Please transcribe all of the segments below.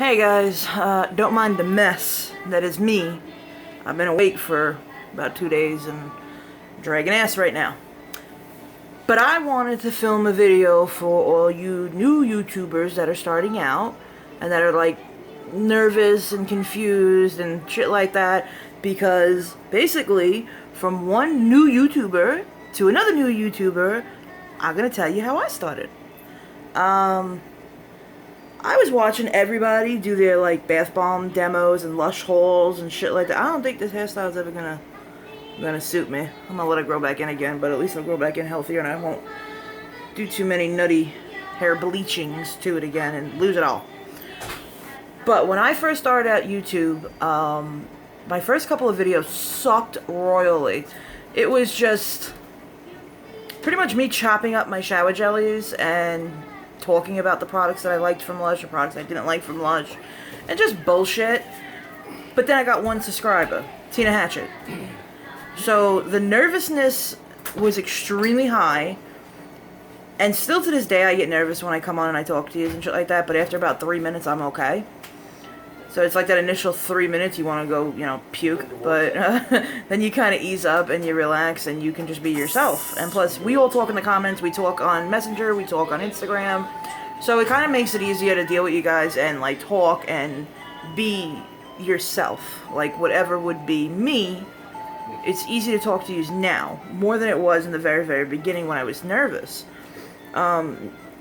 Hey guys, don't mind the mess that is me. I've been awake for about 2 days and dragging ass right now. But I wanted to film a video for all you new YouTubers that are starting out and that are like nervous and confused and shit like that, because basically from one new YouTuber to another new YouTuber, I'm gonna tell you how I started. I was watching everybody do their like bath bomb demos and Lush hauls and shit like that. I don't think this hairstyle is ever gonna suit me. I'm gonna let it grow back in again, but at least it'll grow back in healthier and I won't do too many nutty hair bleachings to it again and lose it all. But when I first started out YouTube, my first couple of videos sucked royally. It was just pretty much me chopping up my shower jellies and talking about the products that I liked from Lush or products I didn't like from Lush and just bullshit. But then I got one subscriber, Tina Hatchett. So the nervousness was extremely high, and still to this day I get nervous when I come on and I talk to you and shit like that, but after about 3 minutes I'm okay. So it's like that initial 3 minutes you want to go, you know, puke, but then you kind of ease up and you relax and you can just be yourself. And plus, we all talk in the comments, we talk on Messenger, we talk on Instagram, so it kind of makes it easier to deal with you guys and like talk and be yourself. Like whatever would be me, it's easy to talk to you now, more than it was in the very, very beginning when I was nervous.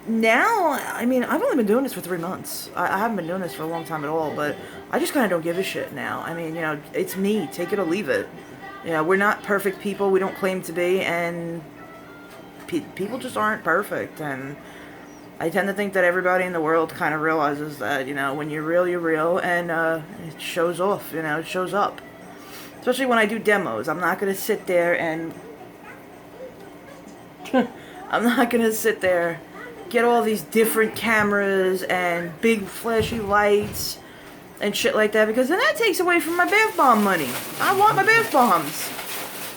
Now, I mean, I've only been doing this for 3 months. I haven't been doing this for a long time at all, but I just kind of don't give a shit now. I mean, you know, it's me. Take it or leave it. You know, we're not perfect people. We don't claim to be, and people just aren't perfect. And I tend to think that everybody in the world kind of realizes that, you know, when you're real, and it shows off, you know, it shows up. Especially when I do demos. I'm not going to sit there and... I'm not going to sit there... get all these different cameras and big flashy lights and shit like that, because then that takes away from my bath bomb money. I want my bath bombs.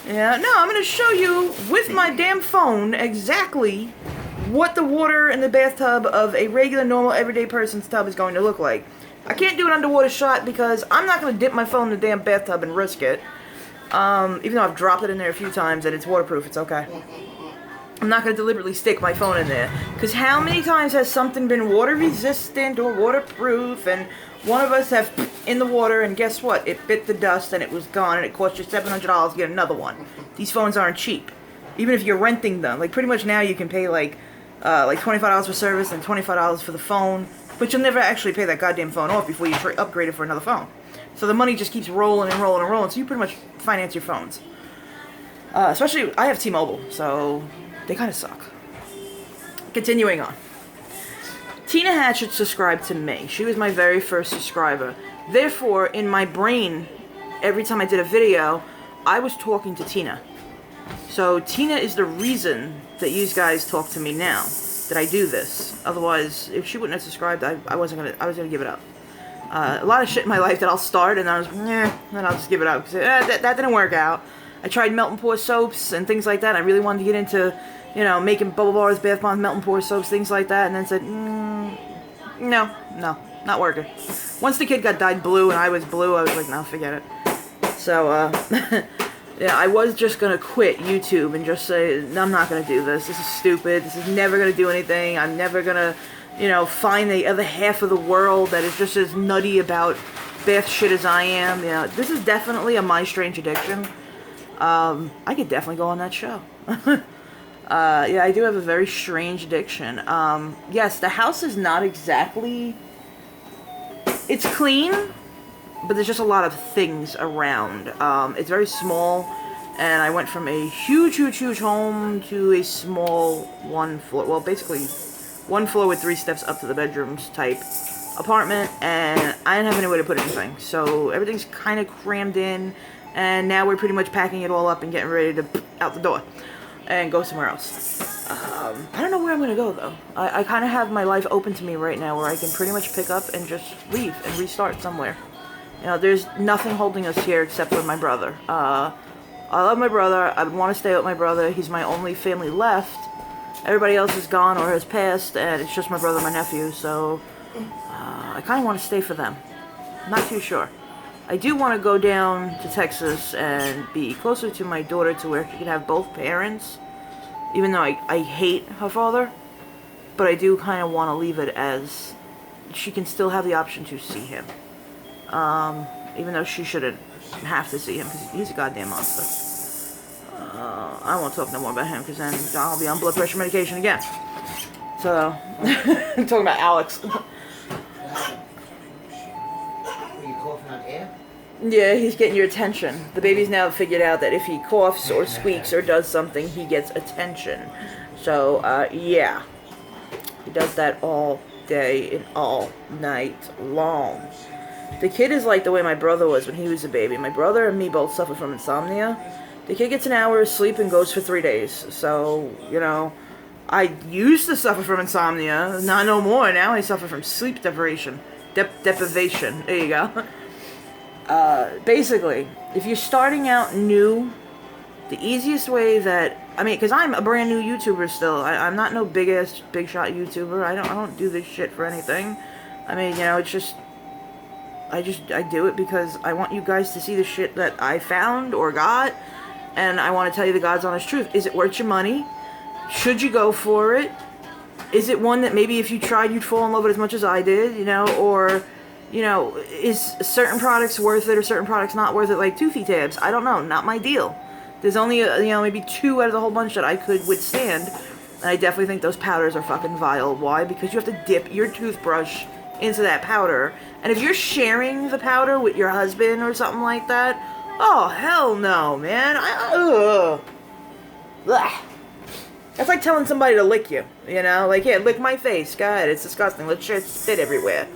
Yeah, no, I'm gonna show you with my damn phone exactly what the water in the bathtub of a regular, normal, everyday person's tub is going to look like. I can't do an underwater shot because I'm not gonna dip my phone in the damn bathtub and risk it. Even though I've dropped it in there a few times and it's waterproof, it's okay. I'm not going to deliberately stick my phone in there, because how many times has something been water resistant or waterproof and one of us have in the water and guess what? It bit the dust and it was gone and it cost you $700 to get another one. These phones aren't cheap. Even if you're renting them. Like pretty much now you can pay like $25 for service and $25 for the phone, but you'll never actually pay that goddamn phone off before you upgrade it for another phone. So the money just keeps rolling and rolling and rolling, so you pretty much finance your phones. Especially, I have T-Mobile, so... they kind of suck. Continuing on. Tina Hatchett subscribed to me. She was my very first subscriber. Therefore, in my brain, every time I did a video, I was talking to Tina. So Tina is the reason that you guys talk to me now, that I do this. Otherwise, if she wouldn't have subscribed, I was gonna give it up. A lot of shit in my life that I'll start and then I'll just give it up. That didn't work out. I tried melt and pour soaps and things like that. I really wanted to get into, you know, making bubble bars, bath bombs, melt and pour soaps, things like that. And then said, no, not working. Once the kid got dyed blue and I was blue, I was like, no, forget it. So, yeah, I was just going to quit YouTube and just say, no, I'm not going to do this. This is stupid. This is never going to do anything. I'm never going to, you know, find the other half of the world that is just as nutty about bath shit as I am. You know, this is definitely a My Strange Addiction. I could definitely go on that show. Yeah, I do have a very strange addiction. Yes, the house is not exactly... it's clean, but there's just a lot of things around. It's very small, and I went from a huge home to a small one floor, well, basically one floor with 3 steps up to the bedrooms type apartment, and I didn't have anywhere to put anything. So everything's kind of crammed in. And now we're pretty much packing it all up and getting ready to out the door and go somewhere else. I don't know where I'm going to go, though. I kind of have my life open to me right now where I can pretty much pick up and just leave and restart somewhere. You know, there's nothing holding us here except for my brother. I love my brother. I would want to stay with my brother. He's my only family left. Everybody else is gone or has passed, and it's just my brother and my nephew, so I kind of want to stay for them. Not too sure. I do want to go down to Texas and be closer to my daughter to where she can have both parents. Even though I hate her father. But I do kind of want to leave it as she can still have the option to see him. Even though she shouldn't have to see him because he's a goddamn monster. I won't talk no more about him because then I'll be on blood pressure medication again. So, I'm talking about Alex. Yeah, he's getting your attention. The baby's now figured out that if he coughs or squeaks or does something, he gets attention. So, yeah. He does that all day and all night long. The kid is like the way my brother was when he was a baby. My brother and me both suffer from insomnia. The kid gets an hour of sleep and goes for 3 days. So, you know, I used to suffer from insomnia. Not no more. Now I suffer from sleep deprivation. Deprivation. There you go. Basically, if you're starting out new, the easiest way that, I mean, because I'm a brand new YouTuber still. I'm not no big shot YouTuber. I don't do this shit for anything. I mean, you know, it's just, I do it because I want you guys to see the shit that I found or got, and I want to tell you the God's honest truth. Is it worth your money? Should you go for it? Is it one that maybe if you tried you'd fall in love with as much as I did, you know, or, you know, is certain products worth it or certain products not worth it, like toothy tabs? I don't know, not my deal. There's only, you know, maybe 2 out of the whole bunch that I could withstand, and I definitely think those powders are fucking vile. Why? Because you have to dip your toothbrush into that powder, and if you're sharing the powder with your husband or something like that, oh, hell no, man. Ugh. That's like telling somebody to lick you, you know? Like, yeah, lick my face. God, it's disgusting. Let's just spit everywhere.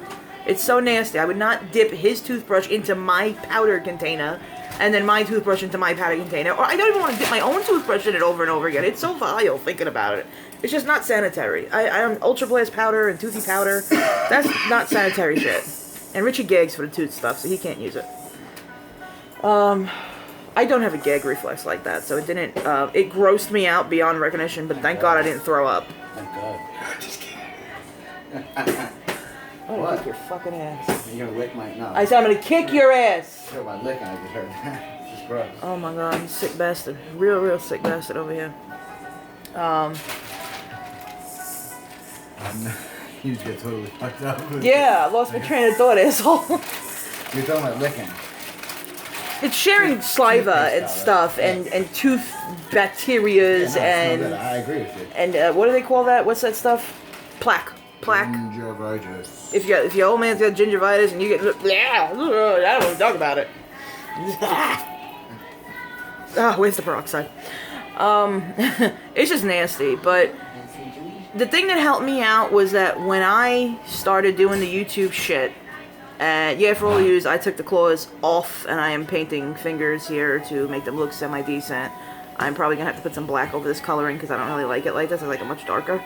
It's so nasty. I would not dip his toothbrush into my powder container and then my toothbrush into my powder container. Or I don't even want to dip my own toothbrush in it over and over again. It's so vile thinking about it. It's just not sanitary. I'm Ultra Blast powder and Toothy powder. That's not sanitary shit. And Richie gags for the tooth stuff, so he can't use it. I don't have a gag reflex like that, so it didn't, it grossed me out beyond recognition, but thank God I didn't throw up. Thank God. Just kidding. I'm gonna kick your fucking ass. You're gonna lick my, no. I said I'm gonna kick your ass. So my licking, I just heard that. It's just gross. Oh my God, you sick bastard. Real sick bastard over here. You just get totally fucked up. Yeah, I lost my train of thought, asshole. You're talking about licking. It's sharing saliva and stuff, and tooth bacterias, and... I agree with you. And what do they call that? What's that stuff? Plaque. Gingivitis. If your old man's got gingivitis and you get, yeah, I don't want to talk about it. Oh, where's the peroxide? It's just nasty, but the thing that helped me out was that when I started doing the YouTube shit, yeah, for all yous, I took the claws off and I am painting fingers here to make them look semi-decent. I'm probably going to have to put some black over this coloring because I don't really like it like this. I like it much darker.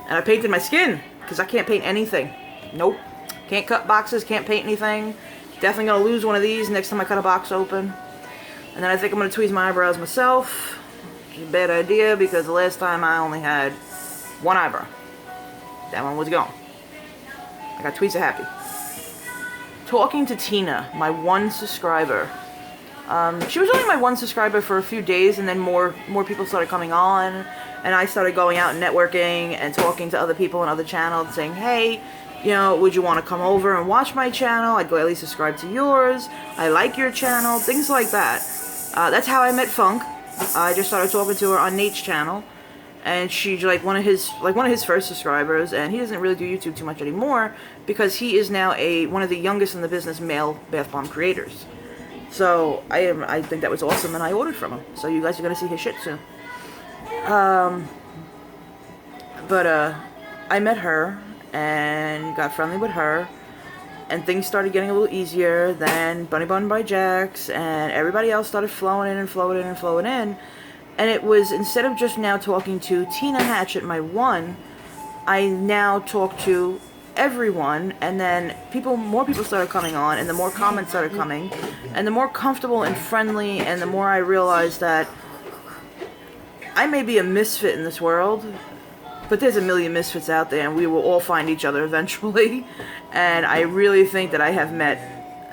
And I painted my skin because I can't paint anything. Nope. Can't cut boxes, can't paint anything. Definitely going to lose one of these next time I cut a box open. And then I think I'm going to tweeze my eyebrows myself. Which is a bad idea because the last time I only had one eyebrow. That one was gone. I got tweezed happy. Talking to Tina, my one subscriber. She was only my one subscriber for a few days, and then more people started coming on, and I started going out and networking and talking to other people on other channels, saying, hey, you know, would you want to come over and watch my channel? I'd gladly subscribe to yours. I like your channel, things like that. That's how I met Funk. I just started talking to her on Nate's channel, and she's like one of his first subscribers, and he doesn't really do YouTube too much anymore because he is now one of the youngest in the business male bath bomb creators. So I think that was awesome, and I ordered from him. So you guys are gonna see his shit soon. But I met her and got friendly with her, and things started getting a little easier. Then Bunny Bun by Jax and everybody else started flowing in and flowing in and flowing in. And it was, instead of just now talking to Tina Hatchett, my one, I now talk to everyone, and then more people started coming on, and the more comments started coming, and the more comfortable and friendly, and the more I realized that I may be a misfit in this world, But there's a million misfits out there, and we will all find each other eventually. And I really think that I have met,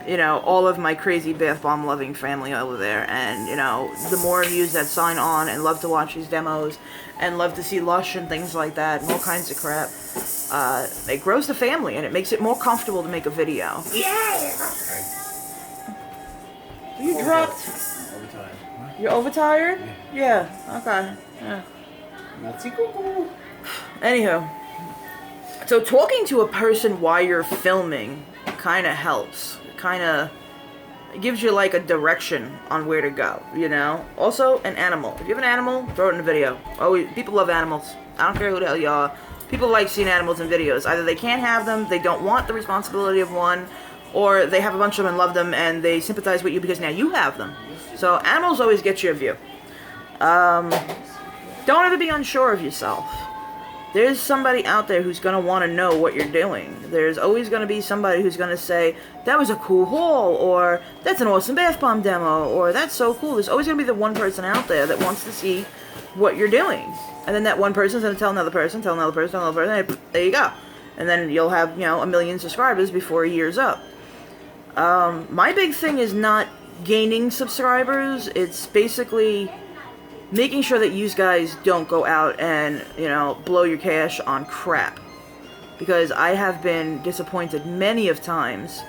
you know, all of my crazy bath bomb loving family over there. And, you know, the more of you that sign on and love to watch these demos and love to see Lush and things like that and all kinds of crap, it grows the family and it makes it more comfortable to make a video. Yeah! You dropped. Overtime. Huh? You're overtired? Yeah. Okay. Yeah. Anywho, so talking to a person while you're filming kind of helps. Kind of gives you like a direction on where to go, you know? Also, an animal. If you have an animal, throw it in a video. Always, people love animals. I don't care who the hell you are. People like seeing animals in videos. Either they can't have them, they don't want the responsibility of one, or they have a bunch of them and love them and they sympathize with you because now you have them. So animals always get you a view. Don't ever be unsure of yourself. There's somebody out there who's going to want to know what you're doing. There's always going to be somebody who's going to say, that was a cool haul, or that's an awesome bath bomb demo, or that's so cool. There's always going to be the one person out there that wants to see what you're doing. And then that one person's going to tell another person, tell another person, tell another person, and there you go. And then you'll have, you know, 1 million subscribers before a year's up. My big thing is not gaining subscribers. It's basically making sure that you guys don't go out and, you know, blow your cash on crap. Because I have been disappointed many of times.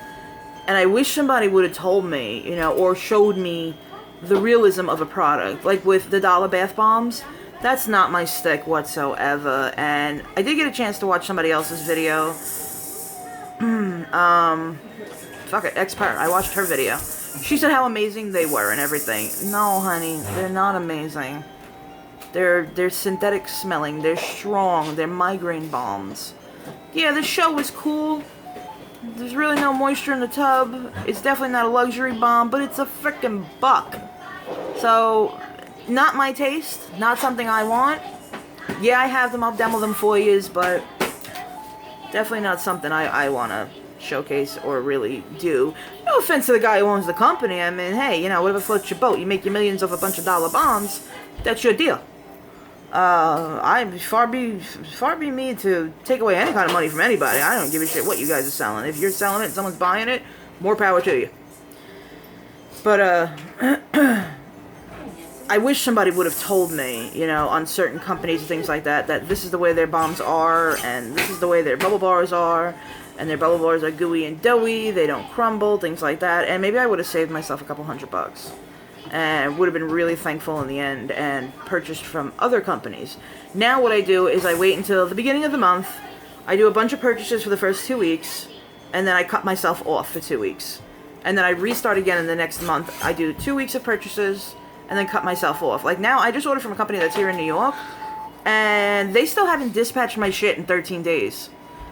And I wish somebody would have told me, you know, or showed me the realism of a product. Like with the dollar bath bombs, that's not my stick whatsoever. And I did get a chance to watch somebody else's video. Fuck it, Expert. I watched her video. She said how amazing they were and everything. No, honey, they're not amazing. They're synthetic smelling. They're strong. They're migraine bombs. Yeah, the show was cool. There's really no moisture in the tub. It's definitely not a luxury bomb, but it's a frickin' buck. So, not my taste. Not something I want. Yeah, I have them. I'll demo them for you, but definitely not something I want to showcase or really do. No offense to the guy who owns the company. I mean, hey, you know, whatever floats your boat. You make your millions off a bunch of dollar bombs. That's your deal. Far be me to take away any kind of money from anybody. I don't give a shit what you guys are selling. If you're selling it and someone's buying it, more power to you. But, I wish somebody would have told me, you know, on certain companies and things like that, that this is the way their bombs are, and this is the way their bubble bars are, and their bubble bars are gooey and doughy, they don't crumble, things like that, and maybe I would have saved myself a couple $100. And would have been really thankful in the end and purchased from other companies. Now what I do is I wait until the beginning of the month, I do a bunch of purchases for the first 2 weeks, and then I cut myself off for 2 weeks. And then I restart again in the next month. I do 2 weeks of purchases, and then cut myself off. Like now, I just ordered from a company that's here in New York, and they still haven't dispatched my shit in 13 days.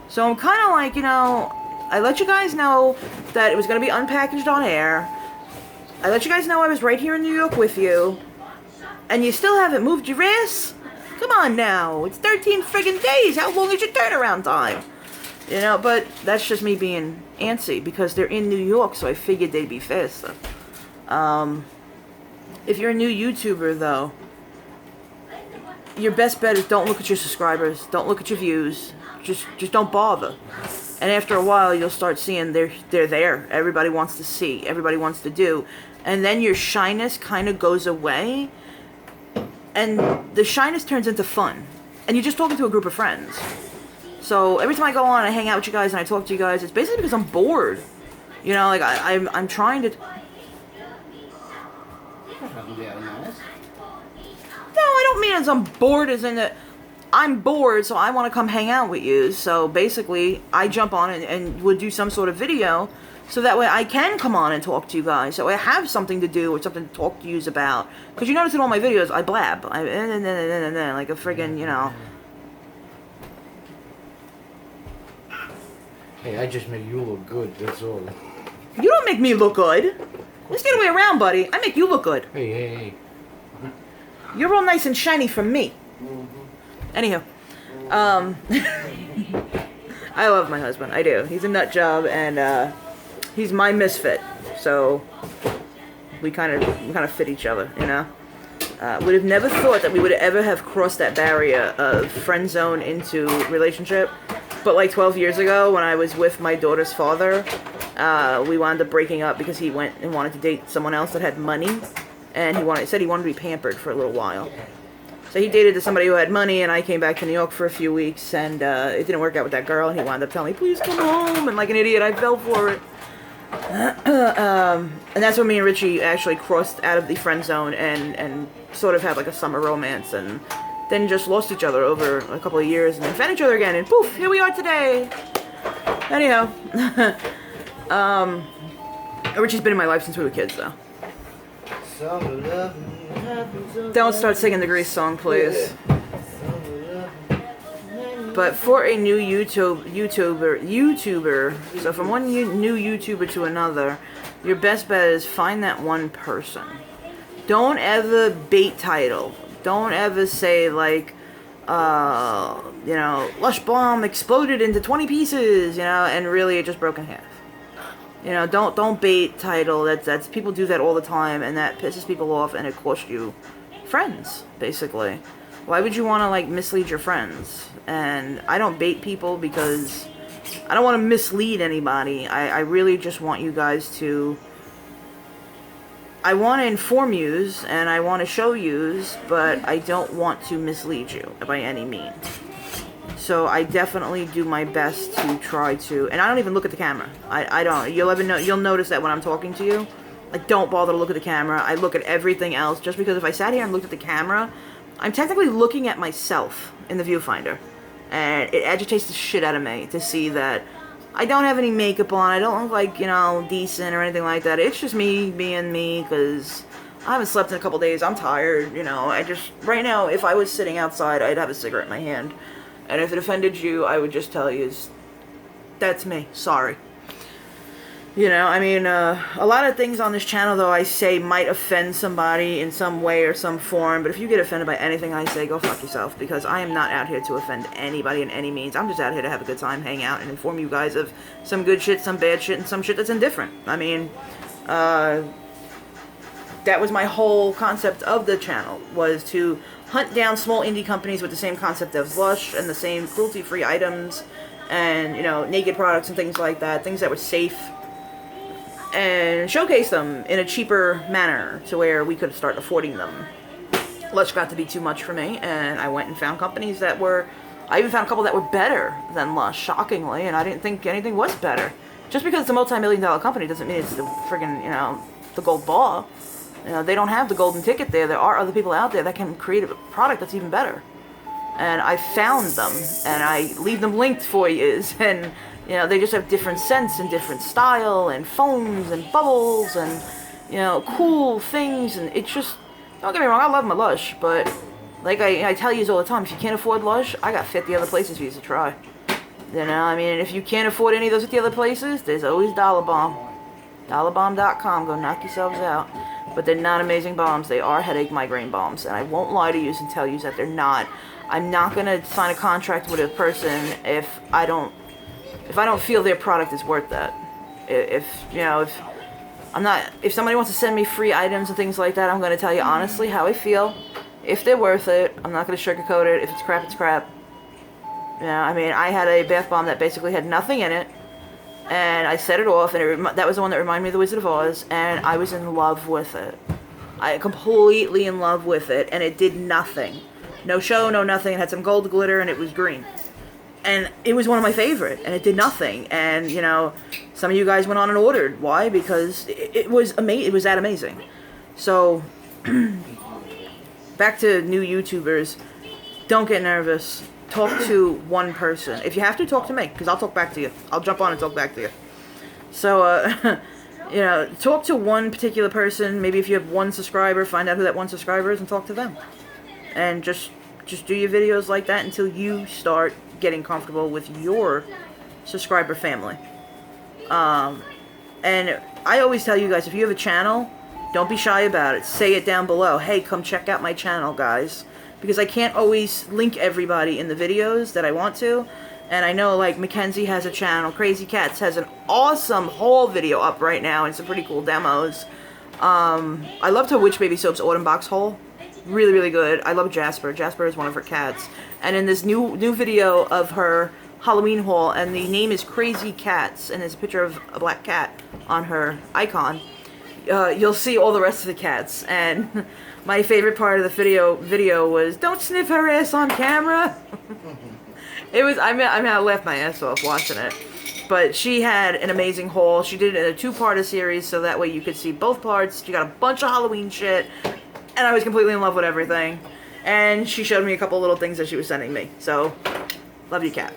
So I'm kind of like, you know, I let you guys know that it was going to be unpackaged on air. I let you guys know I was right here in New York with you, and you still haven't moved your ass? Come on now, it's 13 friggin' days. How long is your turnaround time? You know, but that's just me being antsy because they're in New York, so I figured they'd be faster. If you're a new YouTuber, though, your best bet is don't look at your subscribers, don't look at your views, just don't bother. And after a while, you'll start seeing they're there. Everybody wants to see, everybody wants to do. And then your shyness kind of goes away, and the shyness turns into fun. And you're just talking to a group of friends. So every time I go on, I hang out with you guys and I talk to you guys, it's basically because I'm bored. You know, like I'm trying to... No, I don't mean as I'm bored as in that I'm bored, so I want to come hang out with you. So basically, I jump on and would do some sort of video, so that way I can come on and talk to you guys. So I have something to do or something to talk to you about. Because you notice in all my videos, I blab. Like a friggin', you know... Hey, I just make you look good, that's all. You don't make me look good. Let's get away around, buddy. I make you look good. Hey. You're all nice and shiny for me. Anywho, I love my husband. I do. He's a nut job, and he's my misfit. So we kind of fit each other, you know. Would have never thought that we would ever have crossed that barrier of friend zone into relationship. But like 12 years ago, when I was with my daughter's father, we wound up breaking up because he went and wanted to date someone else that had money. And said he wanted to be pampered for a little while. So he dated somebody who had money, and I came back to New York for a few weeks, and it didn't work out with that girl, and he wound up telling me, please come home, and like an idiot, I fell for it. And that's when me and Richie actually crossed out of the friend zone and sort of had like a summer romance, and then just lost each other over a couple of years, and then found each other again, and poof, here we are today. Anyhow, Richie's been in my life since we were kids, though. Don't start singing the Grease song, please. But for a new YouTuber, so from one new YouTuber to another, your best bet is find that one person. Don't ever bait title. Don't ever say like, you know, Lush Balm exploded into 20 pieces, you know, and really it just broke in half. You know, don't bait title. That's people do that all the time, and that pisses people off, and it costs you friends, basically. Why would you want to like mislead your friends? And I don't bait people because I don't want to mislead anybody. I really just want you guys to. I want to inform yous and I want to show yous, but I don't want to mislead you by any means. So I definitely do my best to try to, and I don't even look at the camera. I don't. You'll notice that when I'm talking to you, like don't bother to look at the camera. I look at everything else, just because if I sat here and looked at the camera, I'm technically looking at myself in the viewfinder, and it agitates the shit out of me to see that I don't have any makeup on. I don't look like, you know, decent or anything like that. It's just me being me, because I haven't slept in a couple days. I'm tired, you know. Right now, if I was sitting outside, I'd have a cigarette in my hand. And if it offended you, I would just tell you, that's me. Sorry. You know, I mean, a lot of things on this channel, though, I say might offend somebody in some way or some form. But if you get offended by anything I say, go fuck yourself. Because I am not out here to offend anybody in any means. I'm just out here to have a good time, hang out, and inform you guys of some good shit, some bad shit, and some shit that's indifferent. I mean, that was my whole concept of the channel, was to hunt down small indie companies with the same concept as Lush and the same cruelty-free items and, you know, naked products and things like that, things that were safe, and showcase them in a cheaper manner to where we could start affording them. Lush got to be too much for me, and I went and found companies that were, I even found a couple that were better than Lush, shockingly, and I didn't think anything was better. Just because it's a multi-million-dollar company doesn't mean it's the friggin', you know, the gold bar. You know, they don't have the golden ticket there. There are other people out there that can create a product that's even better. And I found them, and I leave them linked for you. And, you know, they just have different scents and different style and foams and bubbles and, you know, cool things. And it's just, don't get me wrong, I love my Lush, but like I tell you all the time, if you can't afford Lush, I got 50 other places for you to try. You know, I mean, if you can't afford any of those 50 other places, there's always Dollar Balm. DollarBalm.com, go knock yourselves out. But they're not amazing bombs. They are headache migraine bombs, and I won't lie to you and tell you that they're not. I'm not gonna sign a contract with a person if I don't feel their product is worth that. If somebody wants to send me free items and things like that, I'm gonna tell you honestly how I feel. If they're worth it, I'm not gonna sugarcoat it. If it's crap, it's crap. Yeah, I mean, I had a bath bomb that basically had nothing in it. And I set it off, and that was the one that reminded me of the Wizard of Oz, and I was in love with it. Completely in love with it, and it did nothing. No show, no nothing. It had some gold glitter, and it was green. And it was one of my favorite, and it did nothing. And, you know, some of you guys went on and ordered. Why? Because it was it was that amazing. So, back to new YouTubers. Don't get nervous. Talk to one person. If you have to, talk to me, because I'll talk back to you. I'll jump on and talk back to you. So, you know, talk to one particular person. Maybe if you have one subscriber, find out who that one subscriber is and talk to them. And just do your videos like that until you start getting comfortable with your subscriber family. And I always tell you guys, if you have a channel, don't be shy about it. Say it down below. Hey, come check out my channel, guys. Because I can't always link everybody in the videos that I want to. And I know, like, Mackenzie has a channel. Crazy Cats has an awesome haul video up right now and some pretty cool demos. I loved her Witch Baby Soap's Autumn Box haul. Really, really good. I love Jasper. Jasper is one of her cats. And in this new video of her Halloween haul, and the name is Crazy Cats, and there's a picture of a black cat on her icon, you'll see all the rest of the cats. And my favorite part of the video was, don't sniff her ass on camera. It was, I laughed my ass off watching it. But she had an amazing haul. She did it in a 2-part series, so that way you could see both parts. She got a bunch of Halloween shit, and I was completely in love with everything. And she showed me a couple little things that she was sending me. So, love you, cat.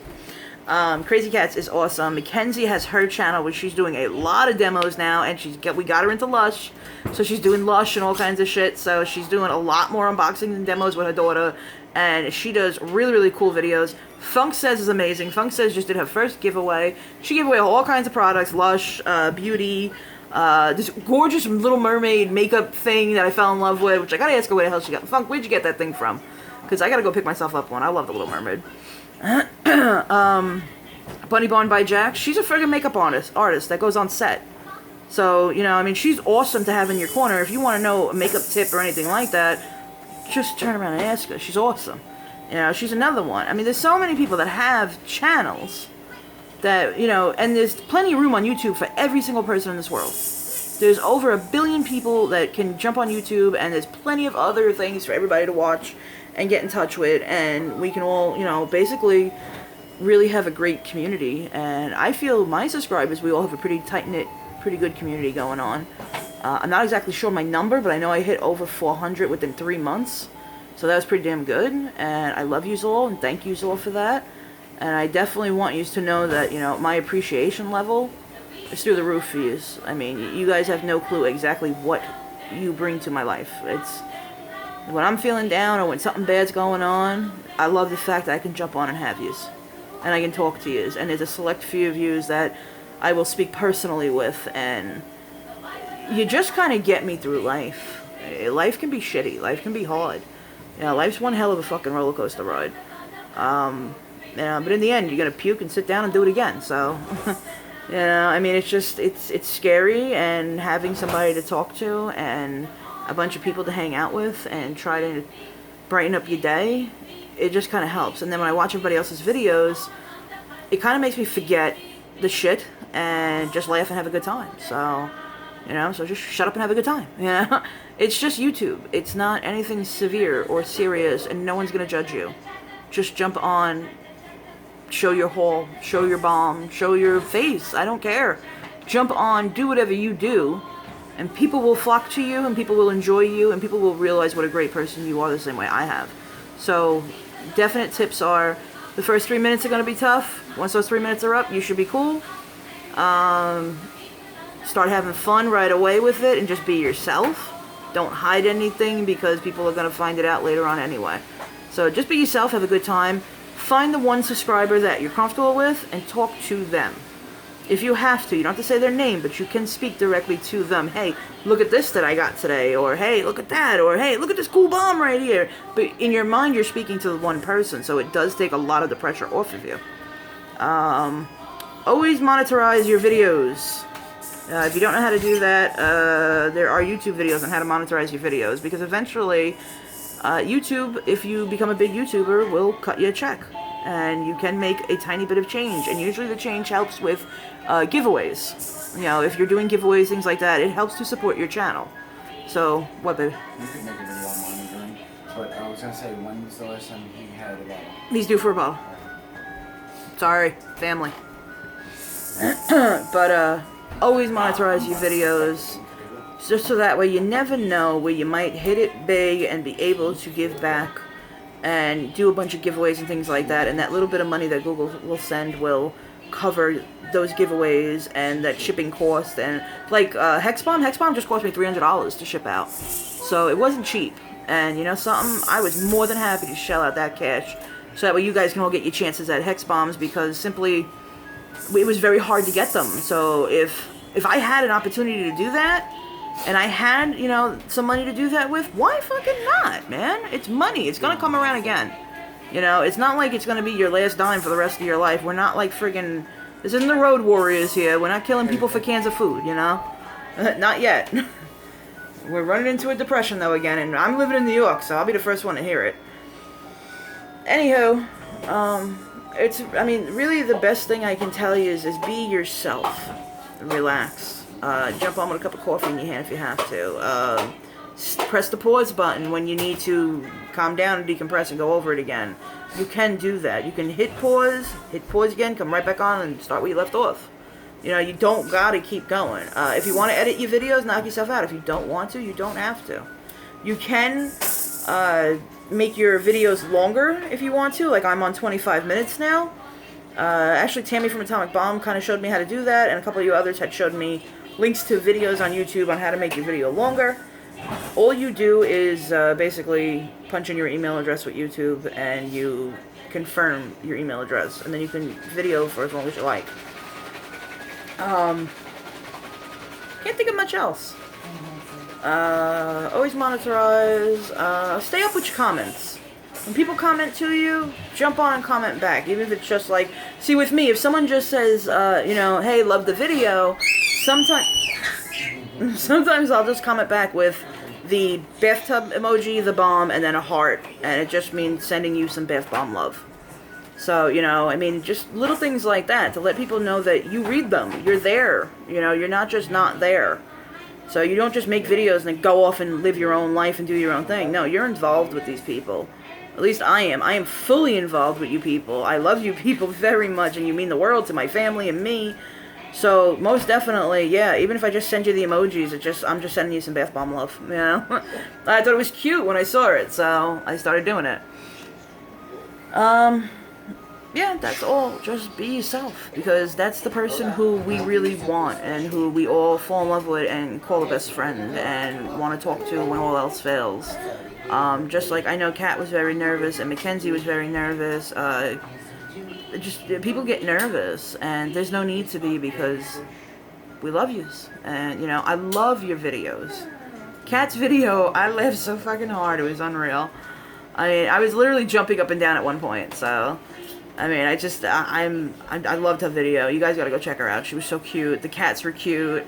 Crazy Cats is awesome. Mackenzie has her channel where she's doing a lot of demos now, and we got her into Lush, so she's doing Lush and all kinds of shit. So she's doing a lot more unboxing and demos with her daughter, and she does really, really cool videos. Funk Says is amazing. Funk Says just did her first giveaway. She gave away all kinds of products, Lush, beauty, this gorgeous Little Mermaid makeup thing that I fell in love with, which I gotta ask her where the hell she got. Funk, where'd you get that thing from? Because I gotta go pick myself up one. I love the Little Mermaid. Bunny Barn by Jack. She's a friggin' makeup artist that goes on set. So, you know, I mean, she's awesome to have in your corner. If you want to know a makeup tip or anything like that, just turn around and ask her. She's awesome. You know, she's another one. I mean, there's so many people that have channels that, you know, and there's plenty of room on YouTube for every single person in this world. There's over 1 billion people that can jump on YouTube, and there's plenty of other things for everybody to watch and get in touch with, and we can all, you know, basically really have a great community. And I feel my subscribers, we all have a pretty tight-knit, pretty good community going on. I'm not exactly sure my number, but I know I hit over 400 within 3 months. So that was pretty damn good, and I love you all, and thank you all for that. And I definitely want you to know that, you know, my appreciation level is through the roof for you. I mean, you guys have no clue exactly what you bring to my life. It's when I'm feeling down or when something bad's going on, I love the fact that I can jump on and have yous. And I can talk to yous. And there's a select few of yous that I will speak personally with, and you just kind of get me through life. Life can be shitty. Life can be hard. You know, life's one hell of a fucking roller coaster ride. You know, but in the end, you're gonna puke and sit down and do it again. So, you know, I mean, it's just, it's scary, and having somebody to talk to and a bunch of people to hang out with and try to brighten up your day, it just kind of helps. And then when I watch everybody else's videos, it kind of makes me forget the shit and just laugh and have a good time. So, you know, so just shut up and have a good time. You know, it's just YouTube. It's not anything severe or serious, and no one's gonna judge you. Just jump on, show your haul, show your Balm, show your face. I don't care. Jump on, do whatever you do, and people will flock to you, and people will enjoy you, and people will realize what a great person you are the same way I have. So, definite tips are, the first 3 minutes are going to be tough. Once those 3 minutes are up, you should be cool. Start having fun right away with it, and just be yourself. Don't hide anything, because people are going to find it out later on anyway. So just be yourself, have a good time. Find the one subscriber that you're comfortable with and talk to them. If you have to, you don't have to say their name, but you can speak directly to them. Hey, look at this that I got today, or hey, look at that, or hey, look at this cool Balm right here. But in your mind, you're speaking to one person, so it does take a lot of the pressure off of you. Always monetize your videos. If you don't know how to do that, there are YouTube videos on how to monetize your videos, because eventually YouTube, if you become a big YouTuber, will cut you a check, and you can make a tiny bit of change, and usually the change helps with giveaways. You know, if you're doing giveaways, things like that, it helps to support your channel. So, what, baby? You could make a video on monitoring, but I was gonna say, when was the last time he had a bottle? He's due for a bottle. Sorry, family. But, always monetize your videos, just so that way you never know where you might hit it big and be able to give back and do a bunch of giveaways and things like that, and that little bit of money that Google will send will cover those giveaways and that shipping cost. And like Hex-bomb just cost me $300 to ship out, so it wasn't cheap. And you know something, I was more than happy to shell out that cash, so that way you guys can all get your chances at Hex-bombs, because simply it was very hard to get them. So if I had an opportunity to do that, and I had, you know, some money to do that with, why fucking not, man? It's money. It's gonna come around again. You know, it's not like it's gonna be your last dime for the rest of your life. We're not like friggin', this isn't the Road Warriors here. We're not killing people for cans of food, you know? Not yet. We're running into a depression though again, and I'm living in New York, so I'll be the first one to hear it. Anywho, I mean, really the best thing I can tell you is be yourself. Relax. Jump on with a cup of coffee in your hand if you have to. Press the pause button when you need to calm down and decompress and go over it again. You can do that. You can hit pause again, come right back on and start where you left off. You know, you don't gotta keep going. If you want to edit your videos, knock yourself out. If you don't want to, you don't have to. You can make your videos longer if you want to. Like, I'm on 25 minutes now. Actually, Tammy from Atomic Balm kind of showed me how to do that, and a couple of you others had showed me links to videos on YouTube on how to make your video longer. All you do is basically punch in your email address with YouTube, and you confirm your email address, and then you can video for as long as you like. Can't think of much else. Always monitorize. Stay up with your comments. When people comment to you, jump on and comment back. Even if it's just like, see, with me, if someone just says, you know, hey, love the video, sometimes I'll just comment back with the bathtub emoji, the bomb, and then a heart, and it just means sending you some bath bomb love. So, you know, I mean, just little things like that to let people know that you read them. You're there. You know, you're not just not there. So you don't just make videos and then go off and live your own life and do your own thing. No, you're involved with these people. At least I am. I am fully involved with you people. I love you people very much, and you mean the world to my family and me. So, most definitely, yeah, even if I just send you the emojis, I'm just sending you some bath bomb love, you know? I thought it was cute when I saw it, so I started doing it. Yeah, that's all. Just be yourself, because that's the person who we really want, and who we all fall in love with and call a best friend and want to talk to when all else fails. Just like I know Kat was very nervous, and Mackenzie was very nervous. Just people get nervous, and there's no need to be, because we love yous. And you know, I love your videos. Kat's video, I laughed so fucking hard, it was unreal. I mean, I was literally jumping up and down at one point. So I mean, I loved her video. You guys gotta go check her out. She was so cute. The cats were cute.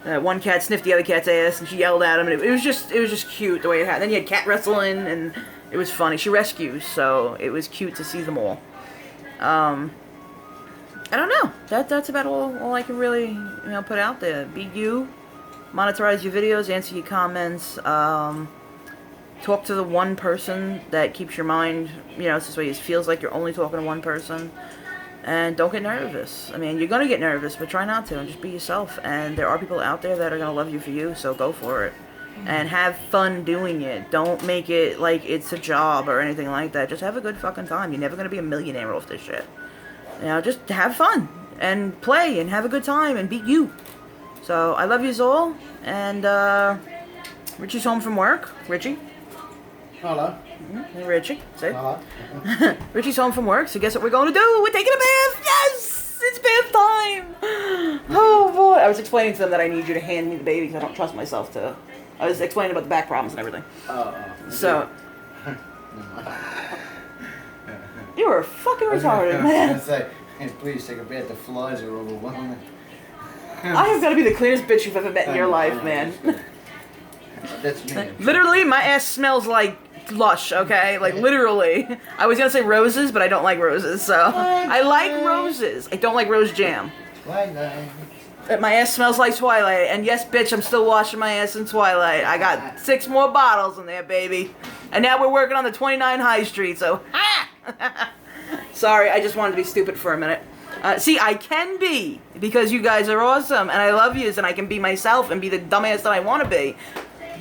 One cat sniffed the other cat's ass, and she yelled at him. And it was just cute the way it happened. Then you had cat wrestling, and it was funny. She rescues, so it was cute to see them all. I don't know. That's about all I can really, you know, put out there. Be you. Monitorize your videos. Answer your comments. Talk to the one person that keeps your mind, you know, this way it feels like you're only talking to one person. And don't get nervous. I mean, you're going to get nervous, but try not to, and just be yourself. And there are people out there that are going to love you for you, so go for it. And have fun doing it. Don't make it like it's a job or anything like that. Just have a good fucking time. You're never going to be a millionaire off this shit. You know, just have fun. And play and have a good time and be you. So, I love yous all. And, Richie's home from work. Richie? Hello. Hey, Richie. Say. Hello. Richie's home from work, so guess what we're going to do? We're taking a bath! Yes! It's bath time! Oh, boy. I was explaining to them that I need you to hand me the baby because I don't trust myself to... I was explaining about the back problems and everything. So... You were fucking retarded, man. I was gonna say, hey, please take a bath. The flies are overwhelming. I have got to be the cleanest bitch you've ever met in your life, man. That's me. Literally, my ass smells like Lush, okay? Like, literally. I was gonna say roses, but I don't like roses, so... I like roses. I don't like rose jam. Twilight. My ass smells like Twilight, and yes, bitch, I'm still washing my ass in Twilight. I got 6 more bottles in there, baby. And now we're working on the 29 High Street, so... Sorry, I just wanted to be stupid for a minute. See, I can be, because you guys are awesome, and I love yous, and I can be myself and be the dumbass that I want to be.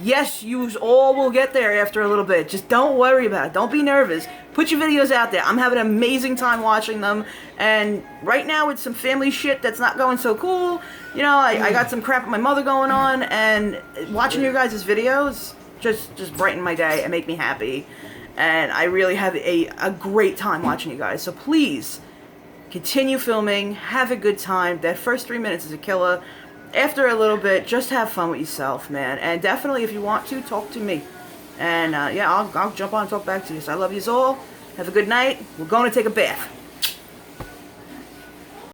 Yes, you all will get there after a little bit. Just don't worry about it. Don't be nervous. Put your videos out there. I'm having an amazing time watching them. And right now it's some family shit that's not going so cool. You know, I got some crap with my mother going on. And watching your guys' videos just brighten my day and make me happy. And I really have a great time watching you guys. So please, continue filming. Have a good time. That first 3 minutes is a killer. After a little bit, just have fun with yourself, man. And definitely, if you want to, talk to me. And, yeah, I'll jump on and talk back to you. So I love yous all. Have a good night. We're going to take a bath.